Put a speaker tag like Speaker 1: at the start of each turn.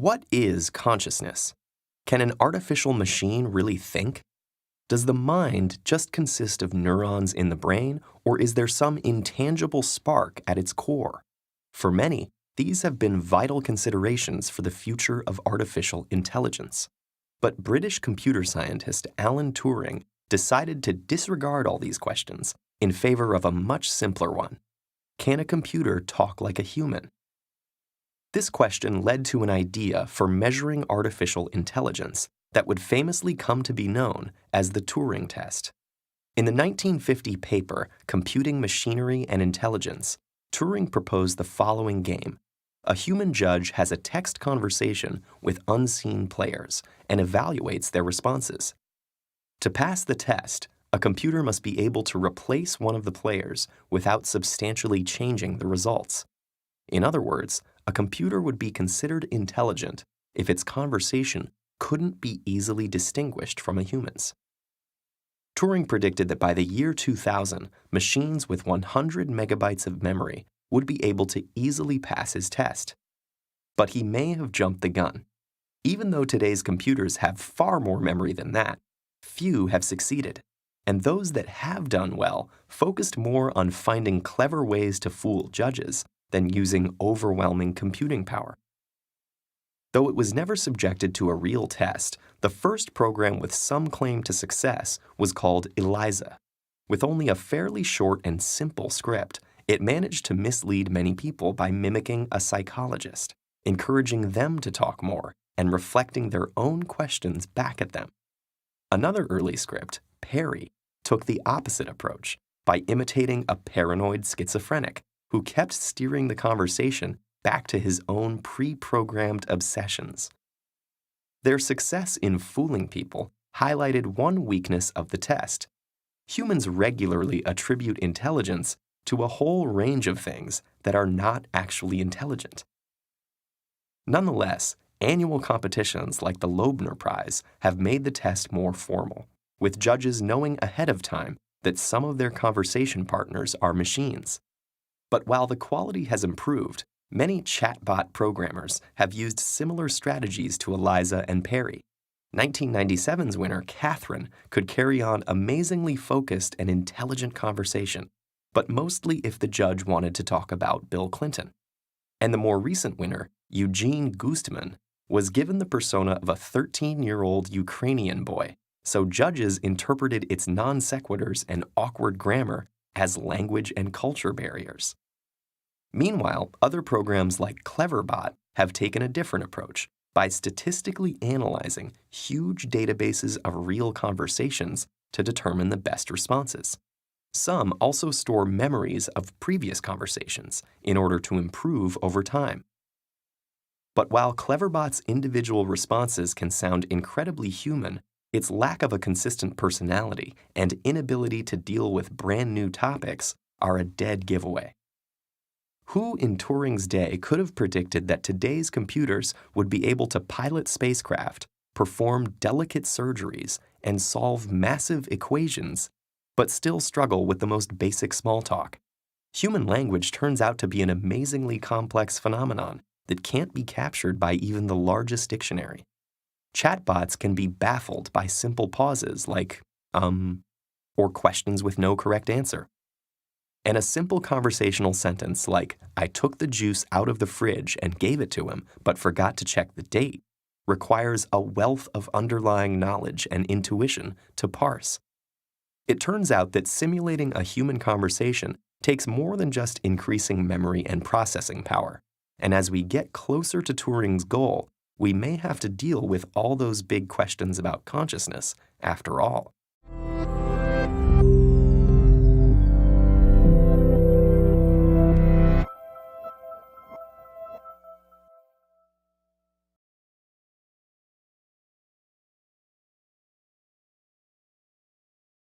Speaker 1: What is consciousness? Can an artificial machine really think? Does the mind just consist of neurons in the brain, or is there some intangible spark at its core? For many, these have been vital considerations for the future of artificial intelligence. But British computer scientist Alan Turing decided to disregard all these questions in favor of a much simpler one. Can a computer talk like a human? This question led to an idea for measuring artificial intelligence that would famously come to be known as the Turing test. In the 1950 paper, Computing Machinery and Intelligence, Turing proposed the following game. A human judge has a text conversation with unseen players and evaluates their responses. To pass the test, a computer must be able to replace one of the players without substantially changing the results. In other words, a computer would be considered intelligent if its conversation couldn't be easily distinguished from a human's. Turing predicted that by the year 2000, machines with 100 megabytes of memory would be able to easily pass his test. But he may have jumped the gun. Even though today's computers have far more memory than that, few have succeeded, and those that have done well focused more on finding clever ways to fool judges than using overwhelming computing power. Though it was never subjected to a real test, the first program with some claim to success was called ELIZA. With only a fairly short and simple script, it managed to mislead many people by mimicking a psychologist, encouraging them to talk more and reflecting their own questions back at them. Another early script, Perry, took the opposite approach by imitating a paranoid schizophrenic who kept steering the conversation back to his own pre-programmed obsessions. Their success in fooling people highlighted one weakness of the test. Humans regularly attribute intelligence to a whole range of things that are not actually intelligent. Nonetheless, annual competitions like the Loebner Prize have made the test more formal, with judges knowing ahead of time that some of their conversation partners are machines. But while the quality has improved, many chatbot programmers have used similar strategies to ELIZA and Perry. 1997's winner, Catherine, could carry on amazingly focused and intelligent conversation, but mostly if the judge wanted to talk about Bill Clinton. And the more recent winner, Eugene Gustman, was given the persona of a 13-year-old Ukrainian boy, so judges interpreted its non sequiturs and awkward grammar as language and culture barriers. Meanwhile, other programs like Cleverbot have taken a different approach by statistically analyzing huge databases of real conversations to determine the best responses. Some also store memories of previous conversations in order to improve over time. But while Cleverbot's individual responses can sound incredibly human, its lack of a consistent personality and inability to deal with brand new topics are a dead giveaway. Who in Turing's day could have predicted that today's computers would be able to pilot spacecraft, perform delicate surgeries, and solve massive equations, but still struggle with the most basic small talk? Human language turns out to be an amazingly complex phenomenon that can't be captured by even the largest dictionary. Chatbots can be baffled by simple pauses like, or questions with no correct answer. And a simple conversational sentence like, I took the juice out of the fridge and gave it to him, but forgot to check the date, requires a wealth of underlying knowledge and intuition to parse. It turns out that simulating a human conversation takes more than just increasing memory and processing power. And as we get closer to Turing's goal, we may have to deal with all those big questions about consciousness after all.